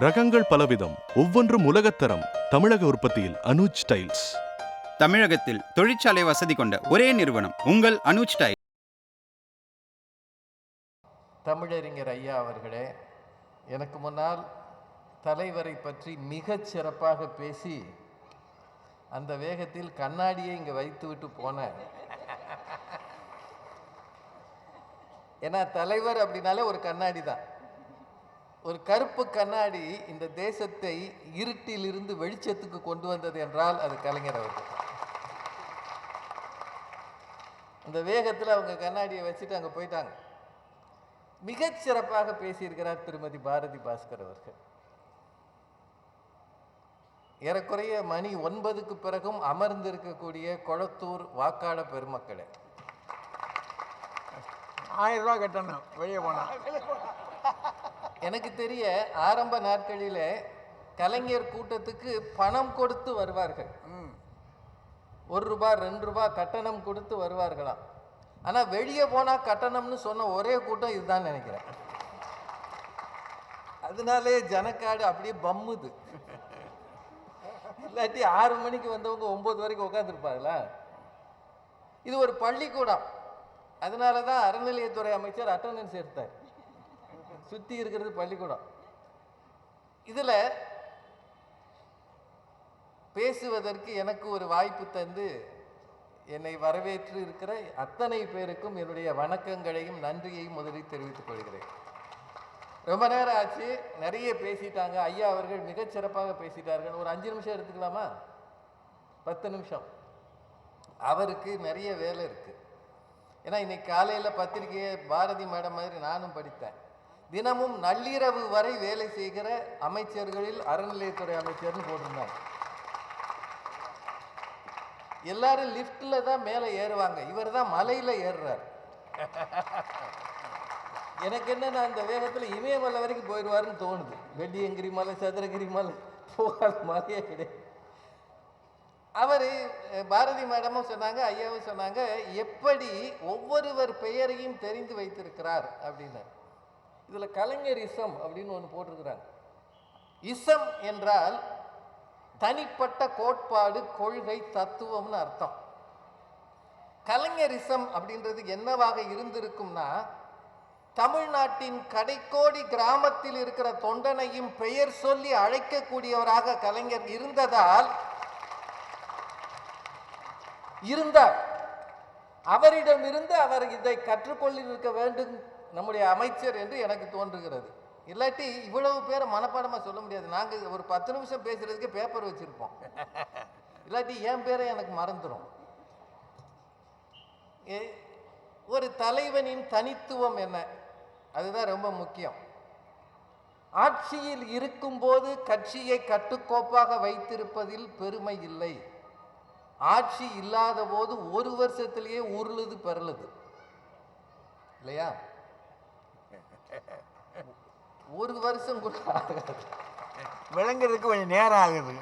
ரகங்கள் பலவிதம், ஒவ்வொன்றும் உலகத்தரம். தமிழக உற்பத்தியில் அனுஜ் டைல்ஸ். தமிழகத்தில் தொழிற்சாலை வசதி கொண்ட ஒரே நிறுவனம் உங்கள் அனுஜ் டைல்ஸ். தமிழறிஞர் ஐயா அவர்களே, எனக்கு முன்னால் தலைவரை பற்றி மிகச் சிறப்பாக பேசி அந்த வேகத்தில் கண்ணாடியை இங்கே வைத்துவிட்டு போனேன். ஏன்னா தலைவர் அப்படின்னாலே ஒரு கண்ணாடி தான். ஒரு கருப்பு கண்ணாடி இந்த தேசத்தை இருட்டிலிருந்து வெளிச்சத்துக்கு கொண்டு வந்தது என்றால் அது கலைஞர் அவர்கள். அந்த வேகத்தில் அவங்க கண்ணாடியை வச்சுட்டு அங்கே போயிட்டாங்க. மிகச் சிறப்பாக பேசியிருக்கிறார் திருமதி பாரதி பாஸ்கர் அவர்கள். ஏறக்குறைய மணி 9க்கு பிறகும் அமர்ந்திருக்கக்கூடிய கொளத்தூர் வாக்காள பெருமக்களே, 1000 ரூபா கட்டணும் வெளியே போனா. எனக்கு தெரிய ஆரம்ப நாட்களில் கலைஞர் கூட்டத்துக்கு பணம் கொடுத்து வருவார்கள். 1 ரூபா 2 ரூபா கட்டணம் கொடுத்து வருவார்களாம். ஆனால் வெளியே போனால் கட்டணம்னு சொன்ன ஒரே கூட்டம் இதுதான் நினைக்கிறேன். அதனாலே ஜனக்காடு அப்படியே பம்முது. இல்லாட்டி 6 மணிக்கு வந்தவங்க 9 வரைக்கும் உட்காந்துருப்பாங்களா? இது ஒரு பள்ளிக்கூடம். அதனால தான் அறநிலையத்துறை அமைச்சர் அட்டண்டன்ஸ் எடுத்தார். சுற்றி இருக்கிறது பள்ளிக்கூடம். இதில் பேசுவதற்கு எனக்கு ஒரு வாய்ப்பு தந்து என்னை வரவேற்று இருக்கிற அத்தனை பேருக்கும் என்னுடைய வணக்கங்களையும் நன்றியையும் முதலில் தெரிவித்துக் கொள்கிறேன். ரொம்ப நேரம் ஆச்சு, நிறைய பேசிட்டாங்க. ஐயா அவர்கள் மிகச்சிறப்பாக பேசிட்டார்கள். ஒரு 5 நிமிஷம் எடுத்துக்கலாமா? 10 நிமிஷம். அவருக்கு நிறைய வேலை இருக்கு. ஏன்னா இன்னைக்கு காலையில் பத்திரிகையை பாரதி மேடம் மாதிரி நானும் படித்தேன். தினமும் நள்ளிரவு வரை வேலை செய்கிற அமைச்சர்களில் அறநிலையத்துறை அமைச்சர்னு போட்டிருந்தாங்க. எல்லாரும் லிப்ட்ல தான் மேலே ஏறுவாங்க, இவர் தான் மலையில ஏறுறார். எனக்கு என்னன்னா அந்த வேகத்தில் இமயமலை வரைக்கும் போயிடுவாருன்னு தோணுது. வெள்ளியங்கிரி மலை, சதுரகிரி மலை போகாத மலையே கிடையாது. அவர் பாரதி மேடமும் சொன்னாங்க, ஐயாவும் சொன்னாங்க, எப்படி ஒவ்வொருவர் பெயரையும் தெரிந்து வைத்திருக்கிறார் அப்படின்னு. இதில் கலைஞர் இசம் அப்படின்னு ஒன்று போட்டிருக்கிறாங்க. இசம் என்றால் தனிப்பட்ட கோட்பாடு, கொள்கை, தத்துவம்னு அர்த்தம். கலைஞரிசம் அப்படின்றது என்னவாக இருந்திருக்கும்னா, தமிழ்நாட்டின் கடைக்கோடி கிராமத்தில் இருக்கிற தொண்டனையும் பெயர் சொல்லி அழைக்கக்கூடியவராக கலைஞர் இருந்தார். அவரிடமிருந்து அவர் இதை கற்றுக்கொள்ளிருக்க வேண்டும் நம்முடைய அமைச்சர் என்று எனக்கு தோன்றுகிறது. இல்லாட்டி இவ்வளவு பேரை மனப்பாடமாக சொல்ல முடியாது. நாங்கள் ஒரு 10 நிமிஷம் பேசுறதுக்கு பேப்பர் வச்சிருப்போம். இல்லாட்டி என் பேரை எனக்கு மறந்துடும். ஒரு தலைவனின் தனித்துவம் என்ன? அதுதான் ரொம்ப முக்கியம். ஆட்சியில் இருக்கும்போது கட்சியை கட்டுக்கோப்பாக வைத்திருப்பதில் பெருமை இல்லை. ஆட்சி இல்லாத போது 1 வருஷத்திலேயே உருளுது பெறலுது இல்லையா? 1 வருஷம் கூட ஆகாது, விளங்குறதுக்கு கொஞ்சம் நேரம் ஆகுது.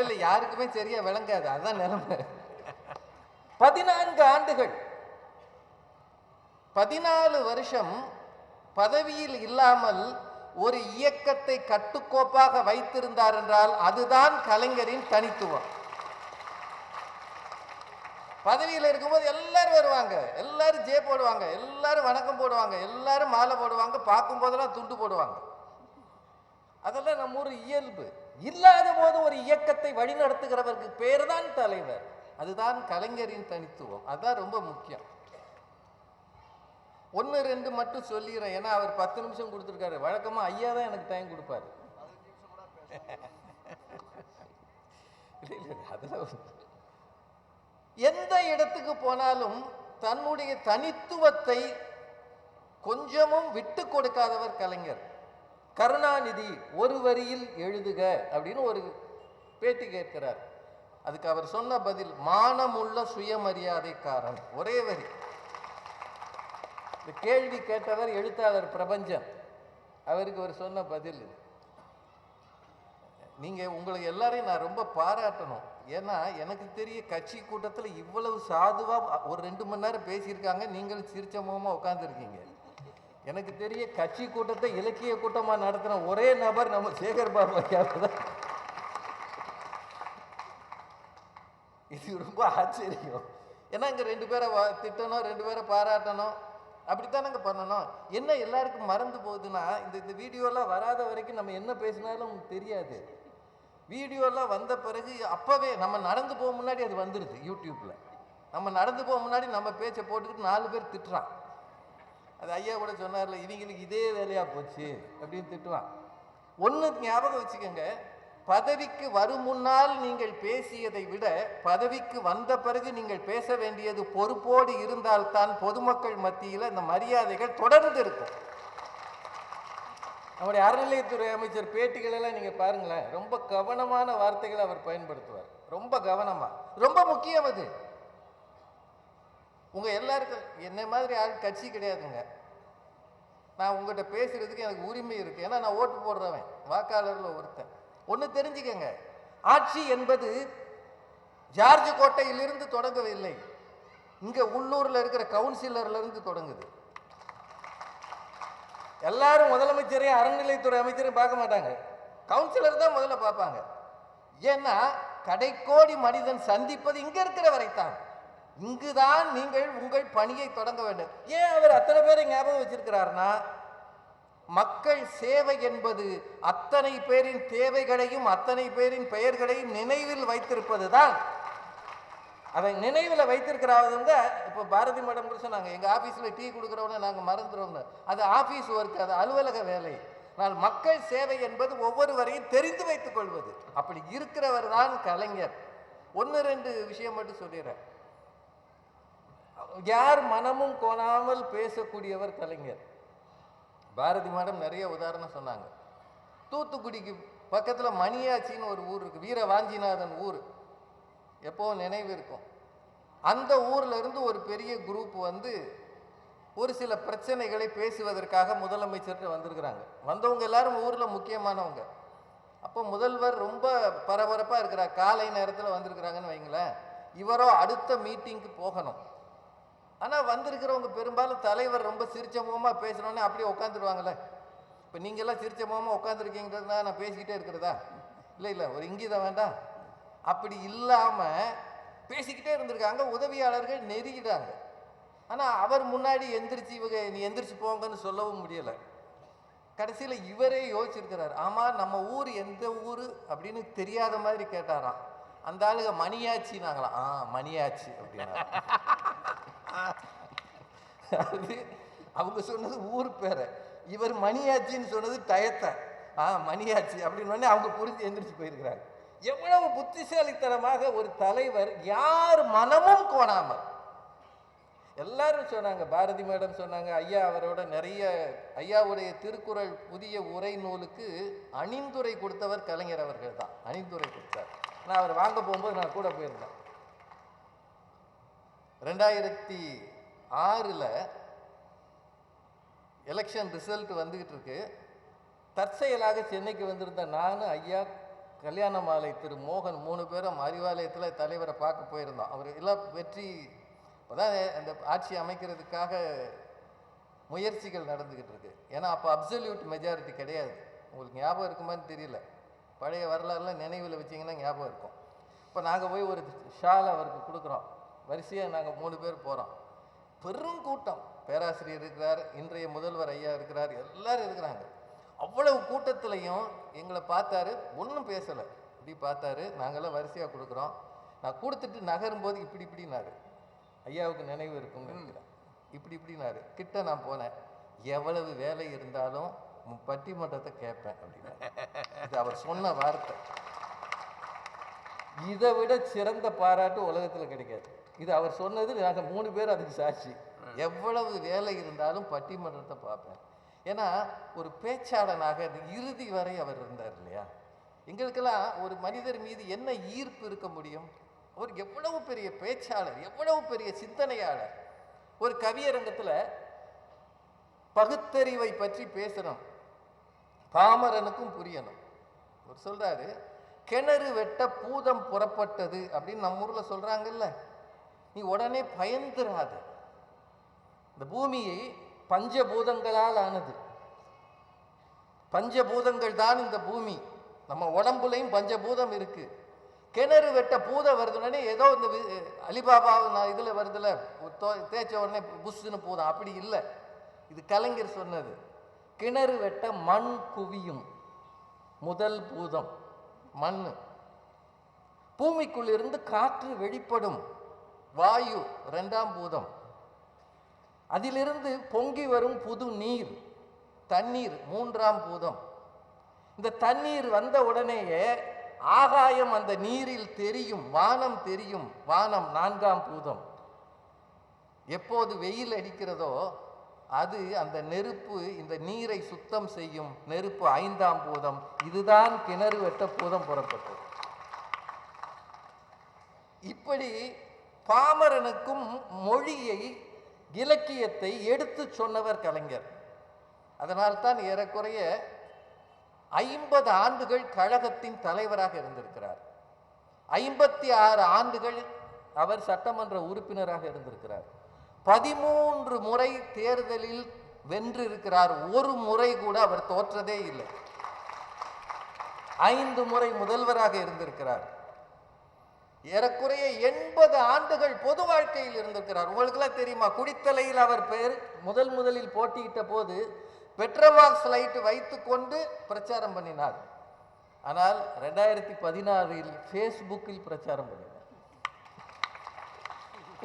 இல்லை யாருக்குமே சரியா விளங்காது. அதுதான் நிலைமை. 14 ஆண்டுகள், 14 வருஷம் பதவியில் இல்லாமல் ஒரு இயக்கத்தை கட்டுக்கோப்பாக வைத்திருந்தார் என்றால் அதுதான் கலைஞரின் தனித்துவம். பதவியில் இருக்கும்போது எல்லாரும் வருவாங்க, எல்லாரும் ஜே போடுவாங்க, எல்லாரும் வணக்கம் போடுவாங்க, எல்லாரும் மாலை போடுவாங்க, பார்க்கும் போதெல்லாம் துண்டு போடுவாங்க. அதெல்லாம் நம்ம ஒரு இயல்பு. இல்லாத போது ஒரு இயக்கத்தை வழிநடத்துகிறவருக்கு பேர் தான் தலைவர். அதுதான் கலைஞரின் தனித்துவம். அதுதான் ரொம்ப முக்கியம். 1 2 மட்டும் சொல்லிடுறேன். ஏன்னா அவர் 10 நிமிஷம் கொடுத்துருக்காரு. வழக்கமா ஐயா தான் எனக்கு டைம் கொடுப்பாரு. அதெல்லாம் எந்த இடத்துக்கு போனாலும் தன்னுடைய தனித்துவத்தை கொஞ்சமும் விட்டு கொடுக்காதவர் கலைஞர். கருணாநிதி ஒரு வரியில் எழுதுக அப்படின்னு ஒரு பேட்டி கேட்கிறார். அதுக்கு அவர் சொன்ன பதில், மானமுள்ள சுயமரியாதைக்காரன். ஒரே வரி. இந்த கேள்வி கேட்டவர் எழுத்தாளர் பிரபஞ்சன். அவருக்கு அவர் சொன்ன பதில். நீங்கள் உங்களுக்கு எல்லாரையும் நான் ரொம்ப பாராட்டணும். ஏன்னா எனக்கு தெரிய கட்சி கூட்டத்தில் இவ்வளவு சாதுவாக ஒரு 2 மணி நேரம் பேசியிருக்காங்க. நீங்கள் சிரிச்ச முகமாக உட்காந்துருக்கீங்க. எனக்கு தெரிய கட்சி கூட்டத்தை இலக்கிய கூட்டமா நடத்தின ஒரே நபர் நம்ம சேகர் பாபு ஐயா தான். இது ரொம்ப ஆச்சரியம். ஏன்னா இங்க 2 பேரை திட்டணும், 2 பேரை பாராட்டணும், அப்படித்தானங்க பண்ணணும். என்ன எல்லாருக்கும் மறந்து போகுதுன்னா, இந்த வீடியோலாம் வராத வரைக்கும் நம்ம என்ன பேசினாலும் தெரியாது. வீடியோலாம் வந்த பிறகு அப்பவே நம்ம நடந்து போக முன்னாடி அது வந்துடுது யூடியூப்ல. நம்ம நடந்து போக முன்னாடி நம்ம பேச்சை போட்டுக்கிட்டு 4 பேர் திட்டுறான். அது ஐயா கூட சொன்னார்ல, இவங்களுக்கு இதே வேலையா போச்சு அப்படின்னு திட்டுவான். ஒன்று ஞாபகம் வச்சுக்கோங்க, பதவிக்கு வரும் முன்னால் நீங்கள் பேசியதை விட பதவிக்கு வந்த பிறகு நீங்கள் பேச வேண்டியது பொறுப்போடு இருந்தால்தான் பொதுமக்கள் மத்தியில் இந்த மரியாதைகள் தொடர்ந்து இருக்கும். நம்முடைய அறநிலையத்துறை அமைச்சர் பேட்டிகளெல்லாம் நீங்கள் பாருங்களேன், ரொம்ப கவனமான வார்த்தைகளை அவர் பயன்படுத்துவார். ரொம்ப கவனமாக, ரொம்ப முக்கியம் அது. உங்கள் எல்லாருக்கும் என்ன மாதிரி ஆள் கட்சி கிடையாதுங்க. நான் உங்கள்கிட்ட பேசுறதுக்கு எனக்கு உரிமை இருக்கு. ஏன்னா நான் ஓட்டு போடுறவன், வாக்காளர்ல ஒருத்தன். ஒன்று தெரிஞ்சுக்கங்க, ஆட்சி என்பது ஜார்ஜ் கோட்டையிலிருந்து தொடங்கவில்லை. இங்க உள்ளூர்ல இருக்கிற கவுன்சிலர்ல இருந்து தொடங்குது. எல்லாரும் முதலமைச்சரையும் அறநிலைத்துறை அமைச்சரையும் பார்க்க மாட்டாங்க, கவுன்சிலர் தான் முதல்ல பார்ப்பாங்க. ஏன்னா கடைக்கோடி மனிதன் சந்திப்பது இங்க இருக்கிற வரைத்தான். இங்குதான் நீங்கள் உங்கள் பணியை தொடங்க வேண்டும். ஏன் அவர் அத்தனை பேரை ஞாபகம் வச்சிருக்கிறார்னா, மக்கள் சேவை என்பது அத்தனை பேரின் தேவைகளையும் அத்தனை பேரின் பெயர்களையும் நினைவில் வைத்திருப்பது தான். அதை நினைவில் வைத்திருக்கிறவங்க இப்போ பாரதி மேடம் கூட சொன்னாங்க, எங்கள் ஆஃபீஸில் டீ கொடுக்குறவன நாங்கள் மறந்துடுவோம்னு. அது ஆஃபீஸ் ஒர்க், அது அலுவலக வேலை. ஆனால் மக்கள் சேவை என்பது ஒவ்வொருவரையும் தெரிந்து வைத்துக் கொள்வது. அப்படி இருக்கிறவர் தான் கலைஞர். 1-2 விஷயம் மட்டும் சொல்லிடுறேன். யார் மனமும் கோணாமல் பேசக்கூடியவர் கலைஞர். பாரதி மேடம் நிறைய உதாரணம் சொன்னாங்க. தூத்துக்குடிக்கு பக்கத்தில் மணியாச்சின்னு ஒரு ஊர் இருக்கு, வீரவாஞ்சிநாதன் ஊர், எப்போவும் நினைவு இருக்கும். அந்த ஊர்ல இருந்து ஒரு பெரிய குரூப் வந்து ஒரு சில பிரச்சனைகளை பேசுவதற்காக முதலமைச்சர்கிட்ட வந்திருக்கிறாங்க. வந்தவங்க எல்லாரும் ஊரில் முக்கியமானவங்க. அப்போ முதல்வர் ரொம்ப பரபரப்பாக இருக்கிறார், காலை நேரத்தில் வந்திருக்கிறாங்கன்னு வைங்களேன். இவரோ அடுத்த மீட்டிங்க்கு போகணும். ஆனால் வந்திருக்கிறவங்க பெரும்பாலும் தலைவர் ரொம்ப சிரிச்ச முகமாக பேசணுன்னே அப்படியே உட்காந்துருவாங்கல்ல. இப்போ நீங்கள்லாம் சிரிச்ச முகமாக உட்காந்துருக்கீங்கிறதுனா நான் பேசிக்கிட்டே இருக்கிறதா? இல்லை, ஒரு இங்கீதம் வேண்டாம். அப்படி இல்லாமல் பேசிக்கிட்டே இருந்திருக்காங்க. உதவியாளர்கள் நெருங்கிட்டாங்க. ஆனால் அவர் முன்னாடி எந்திரிச்சு இவங்க நீ எந்திரிச்சு போங்கன்னு சொல்லவும் முடியலை. கடைசியில் இவரே யோசிச்சிருக்கிறார், ஆமாம் நம்ம ஊர் எந்த ஊர் அப்படின்னு தெரியாத மாதிரி கேட்டாராம். அந்த ஆளுங்க மணியாச்சி நாங்களாம். மணியாச்சி அப்படின்னா அது அவங்க சொன்னது ஊர் பேரை, இவர் மணியாச்சின்னு சொன்னது டயத்தை. மணியாச்சி அப்படின்னு அவங்க புரிஞ்சு எந்திரிச்சு போயிருக்கிறாங்க. எவ்வளவு புத்திசாலித்தனமாக ஒரு தலைவர், யார் மனமும் கோணாமல். எல்லாரும் சொன்னாங்க, பாரதி மேடம் சொன்னாங்க, ஐயா அவரோட நிறைய ஐயாவுடைய திருக்குறள் புதிய உரை நூலுக்கு அணிந்துரை கொடுத்தவர் கலைஞர் அவர்கள் தான். அணிந்துரை கொடுத்தார். நான் அவர் வாங்க போகும்போது நான் கூட போயிருந்தேன். 2006 எலெக்ஷன் ரிசல்ட் வந்துகிட்டு இருக்கு. தற்செயலாக சென்னைக்கு வந்திருந்த நான், ஐயா, கல்யாண மாலை திரு மோகன் 3 பேரும் அறிவாலயத்தில் தலைவரை பார்க்க போயிருந்தோம். அவர் எல்லாம் வெற்றி அப்போதான் அந்த ஆட்சி அமைக்கிறதுக்காக முயற்சிகள் நடந்துக்கிட்டு இருக்கு. ஏன்னா அப்போ அப்சல்யூட் மெஜாரிட்டி கிடையாது. உங்களுக்கு ஞாபகம் இருக்குமான்னு தெரியல, பழைய வரலாறுலாம் நினைவில் வச்சிங்கன்னா ஞாபகம் இருக்கும். இப்போ நாங்கள் போய் ஒரு ஷால் அவருக்கு கொடுக்குறோம். வரிசையாக நாங்கள் 3 பேர் போகிறோம். பெரும் கூட்டம். பேராசிரியர் இருக்கிறார், இன்றைய முதல்வர் ஐயா இருக்கிறார், எல்லாரும் இருக்கிறாங்க. அவ்வளவு கூட்டத்திலையும் எங்களை பார்த்தாரு, ஒன்றும் பேசலை. இப்படி பார்த்தாரு, நாங்களாம் வரிசையாக கொடுக்குறோம். நான் கொடுத்துட்டு நகரும்போது இப்படினாரு. ஐயாவுக்கு நினைவு இருக்கும்னு நினைக்கிறேன். இப்படினாரு. கிட்ட நான் போனேன். எவ்வளவு வேலை இருந்தாலும் பட்டிமன்றத்தை கேட்பேன் அப்படின்னா. இது அவர் சொன்ன வார்த்தை. இதை விட சிறந்த பாராட்டு உலகத்தில் கிடைக்காது. இது அவர் சொன்னது, நாங்கள் 3 பேர் அதுக்கு சாட்சி. எவ்வளவு வேலை இருந்தாலும் பட்டிமன்றத்தை பார்ப்பேன். ஏன்னா ஒரு பேச்சாளனாக இறுதி வரை அவர் இருந்தார் இல்லையா. எங்களுக்கெல்லாம் ஒரு மனிதர் மீது என்ன ஈர்ப்பு இருக்க முடியும்? அவர் எவ்வளவு பெரிய பேச்சாளர், எவ்வளவு பெரிய சிந்தனையாளர். ஒரு கவியரங்கத்தில் பகுத்தறிவை பற்றி பேசணும், பாமரனுக்கும் புரியணும். அவர் சொல்றாரு, கிணறு வெட்ட பூதம் புறப்பட்டது அப்படின்னு நம்ம ஊர்ல சொல்றாங்கல்ல. நீ உடனே பயந்துராது. இந்த பூமியை பஞ்சபூதங்களால் ஆனது. பஞ்சபூதங்கள் தான் இந்த பூமி. நம்ம உடம்புலையும் பஞ்சபூதம் இருக்கு. கிணறு வெட்ட பூதம் வருதுன்னே ஏதோ இந்த அலிபாபா நான் இதில் வருதுல தேய்ச்ச உடனே புஷ்ஷுன்னு பூதம் அப்படி இல்லை. இது கலைஞர் சொன்னது. கிணறு வெட்ட மண் குவியும். முதல் பூதம் மண். பூமிக்குள் இருந்து காற்று வெளிப்படும். வாயு இரண்டாம் பூதம். அதிலிருந்து பொங்கி வரும் புது நீர் தண்ணீர் மூன்றாம் பூதம். இந்த தண்ணீர் வந்த உடனேயே ஆகாயம் அந்த நீரில் தெரியும், வானம் தெரியும். வானம் நான்காம் பூதம். எப்போது வெயில் அடிக்கிறதோ அது அந்த நெருப்பு இந்த நீரை சுத்தம் செய்யும். நெருப்பு ஐந்தாம் பூதம். இதுதான் கிணறு வெட்ட பூதம் புறப்பட்டது. இப்படி பாமரனுக்கும் மொழியை இலக்கியத்தை எடுத்து சொன்னவர் கலைஞர். அதனால்தான் ஏறக்குறைய 50 ஆண்டுகள் கழகத்தின் தலைவராக இருந்திருக்கிறார். 56 ஆண்டுகள் அவர் சட்டமன்ற உறுப்பினராக இருந்திருக்கிறார். 13 முறை தேர்தலில் வென்றிருக்கிறார். ஒரு முறை கூட அவர் தோற்றதே இல்லை. 5 முறை முதல்வராக இருந்திருக்கிறார். ஏறக்குறைய 80 ஆண்டுகள் பொது வாழ்க்கையில் இருந்திருக்கிறார். உங்களுக்கெல்லாம் தெரியுமா, குடித்தலையில் அவர் பேர் முதலில் போட்டியிட்ட போது பெட்ரோமாக்ஸ் லைட் வைத்து கொண்டு பிரச்சாரம் பண்ணினார். ஆனால் 2016 ஃபேஸ்புக்கில் பிரச்சாரம் பண்ணினார்.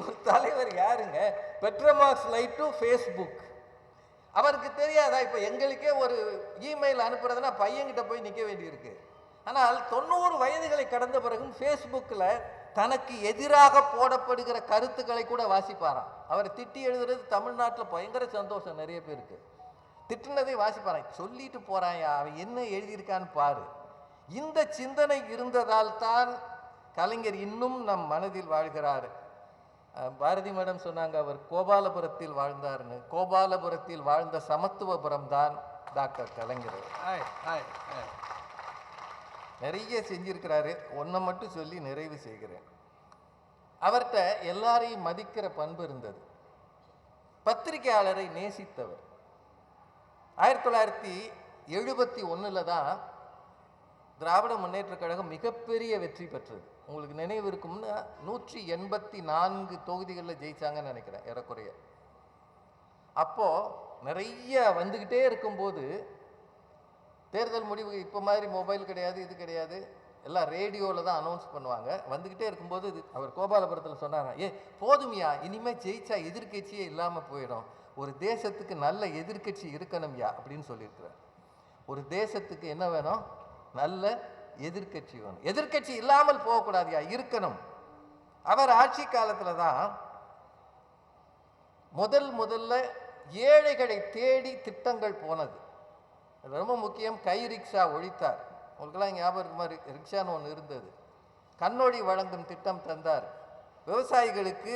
ஒரு தலைவர் யாருங்க? Petromax light Facebook. அவருக்கு தெரியாதா? இப்போ எங்களுக்கே ஒரு இமெயில் அனுப்புறதுன்னா பையன்கிட்ட போய் நிற்க வேண்டியிருக்கு. ஆனால் 90 வயதுகளை கடந்த பிறகும் ஃபேஸ்புக்கில் தனக்கு எதிராக போடப்படுகிற கருத்துக்களை கூட வாசிப்பாராம். அவர் திட்டி எழுதுறது தமிழ்நாட்டில் பயங்கர சந்தோஷம் நிறைய பேருக்கு. திட்டுனதை வாசிப்பாரான். சொல்லிட்டு போறாயா, அவன் என்ன எழுதியிருக்கான்னு பாரு. இந்த சிந்தனை இருந்ததால் தான் கலைஞர் இன்னும் நம் மனதில் வாழ்கிறார். பாரதி மேடம் சொன்னாங்க அவர் கோபாலபுரத்தில் வாழ்ந்தார்னு. கோபாலபுரத்தில் வாழ்ந்த சமத்துவபுரம் தான் டாக்டர் கலைஞர். நிறைய செஞ்சிருக்கிறாரு. ஒன்றை மட்டும் சொல்லி நிறைவு செய்கிறேன். அவர்கிட்ட எல்லாரையும் மதிக்கிற பண்பு இருந்தது. பத்திரிகையாளரை நேசித்தவர். 1971 தான் திராவிட முன்னேற்ற கழகம் மிகப்பெரிய வெற்றி பெற்றது. உங்களுக்கு நினைவு இருக்கும்னா 184 தொகுதிகளில் ஜெயிச்சாங்கன்னு நினைக்கிறேன் ஏறக்குறைய. அப்போ நிறைய வந்துக்கிட்டே இருக்கும்போது தேர்தல் முடிவு இப்போ மாதிரி மொபைல் கிடையாது, இது கிடையாது, எல்லாம் ரேடியோவில் தான் அனௌன்ஸ் பண்ணுவாங்க. வந்துக்கிட்டே இருக்கும்போது அவர் கோபாலபுரத்தில் சொன்னாங்க, போதுமையா, இனிமேல் ஜெயிச்சா எதிர்கட்சியே இல்லாமல் போயிடும். ஒரு தேசத்துக்கு நல்ல எதிர்கட்சி இருக்கணும்யா அப்படின்னு சொல்லியிருக்கிறார். ஒரு தேசத்துக்கு என்ன வேணும்? நல்ல எதிர்கட்சி வேணும். எதிர்கட்சி இல்லாமல் போகக்கூடாதுயா, இருக்கணும். அவர் ஆட்சி காலத்தில் தான் முதல்ல ஏழைகளை தேடி திட்டங்கள் போனது. ரொம்ப முக்கியம். கை ரிக்ஷா ஒழித்தார். உங்களுக்கெல்லாம் ஞாபகம் இருக்குமா? ரிக்ஷான்னு ஒன்று இருந்தது. கண்ணொடி வழங்கும் திட்டம் தந்தார். விவசாயிகளுக்கு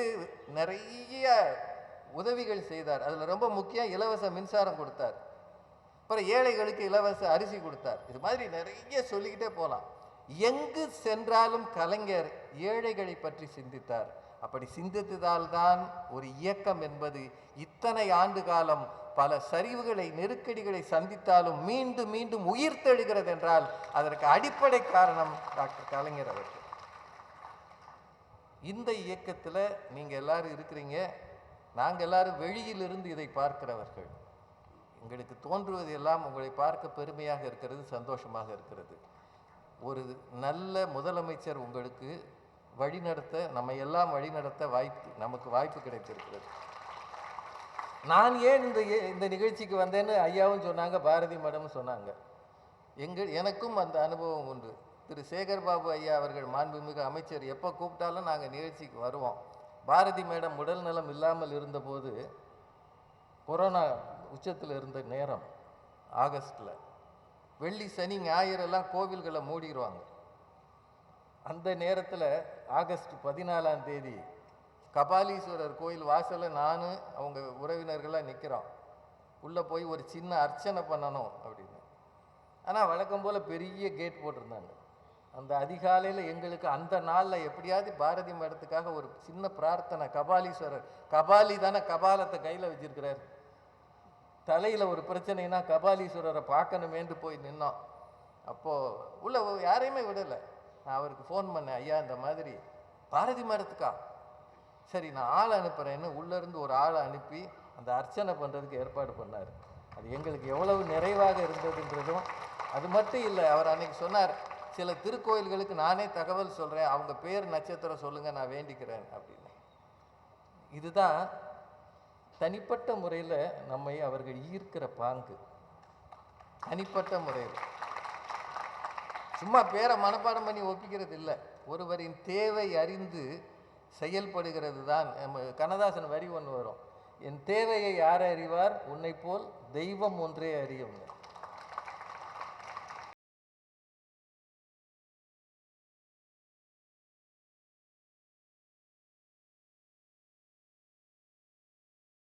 நிறைய உதவிகள் செய்தார். அதில் ரொம்ப முக்கியம் இலவச மின்சாரம் கொடுத்தார். அப்புறம் ஏழைகளுக்கு இலவச அரிசி கொடுத்தார். இது மாதிரி நிறைய சொல்லிக்கிட்டே போகலாம். எங்கு சென்றாலும் கலைஞர் ஏழைகளை பற்றி சிந்தித்தார். அப்படி சிந்தித்ததால் தான் ஒரு இயக்கம் என்பது இத்தனை ஆண்டு காலம் பல சரிவுகளை நெருக்கடிகளை சந்தித்தாலும் மீண்டும் மீண்டும் உயிர் தெழுகிறது என்றால் அதற்கு அடிப்படை காரணம் டாக்டர் கலைஞர் அவர்கள். இந்த இயக்கத்தில் நீங்கள் எல்லாரும் இருக்கிறீங்க. நாங்கள் எல்லாரும் வெளியிலிருந்து இதை பார்க்கிறவர்கள். எங்களுக்கு தோன்றுவது எல்லாம் உங்களை பார்க்க பெருமையாக இருக்கிறது, சந்தோஷமாக இருக்கிறது. ஒரு நல்ல முதலமைச்சர் உங்களுக்கு வழிநடத்த, நம்ம எல்லாம் வழிநடத்த நமக்கு வாய்ப்பு கிடைத்திருக்கிறது. நான் ஏன் இந்த நிகழ்ச்சிக்கு வந்தேன்னு ஐயாவும் சொன்னாங்க, பாரதி மேடமும் சொன்னாங்க. எனக்கும் அந்த அனுபவம் உண்டு. திரு சேகர் பாபு ஐயா அவர்கள் மாண்புமிகு அமைச்சர் எப்போ கூப்பிட்டாலும் நாங்கள் நிகழ்ச்சிக்கு வருவோம். பாரதி மேடம் உடல் நலம் இல்லாமல் இருந்தபோது, கொரோனா உச்சத்தில் இருந்த நேரம், ஆகஸ்டில் வெள்ளி சனி ஞாயிறெல்லாம் கோவில்களை மூடிடுவாங்க. அந்த நேரத்தில் ஆகஸ்ட் 14ஆம் தேதி கபாலீஸ்வரர் கோயில் வாசலில் நான் அவங்க உறவினர்களாக நிற்கிறோம். உள்ளே போய் ஒரு சின்ன அர்ச்சனை பண்ணணும் அப்படின்னு. ஆனால் வழக்கம் போல் பெரிய கேட் போட்டிருந்தாங்க. அந்த அதிகாலையில் எங்களுக்கு அந்த நாளில் எப்படியாவது பாரதி மேடத்துக்காக ஒரு சின்ன பிரார்த்தனை. கபாலீஸ்வரர், கபாலி தானே கபாலத்தை கையில் வச்சிருக்கிறார். தலையில் ஒரு பிரச்சனைனா கபாலீஸ்வரரை பார்க்கணுமேன்ட்டு போய் நின்னோம். அப்போது உள்ள யாரையுமே விடலை. நான் அவருக்கு ஃபோன் பண்ணேன், ஐயா இந்த மாதிரி பாரதி மரத்துக்கா, சரி நான் ஆளை அனுப்புகிறேன்னு உள்ளேருந்து ஒரு ஆளை அனுப்பி அந்த அர்ச்சனை பண்ணுறதுக்கு ஏற்பாடு பண்ணார். அது எங்களுக்கு எவ்வளவு நிறைவாக இருந்ததுன்றதும். அது மட்டும் இல்லை, அவர் அன்னைக்கு சொன்னார், சில திருக்கோயில்களுக்கு நானே தகவல் சொல்கிறேன், அவங்க பேர் நட்சத்திரம் சொல்லுங்கள், நான் வேண்டிக்கிறேன் அப்படின்னு. இதுதான் தனிப்பட்ட முறையில் நம்மை அவர்கள் ஈர்க்கிற பாங்கு. தனிப்பட்ட முறையில் சும்மா பேரை மனப்பாடம் பண்ணி ஒப்பிக்கிறது இல்லை, ஒருவரின் தேவை அறிந்து செயல்படுகிறது தான். கண்ணதாசன் வரி ஒன்று வரும், என் தேவையை யார் அறிவார், உன்னை போல் தெய்வம் ஒன்றே அறியுங்க.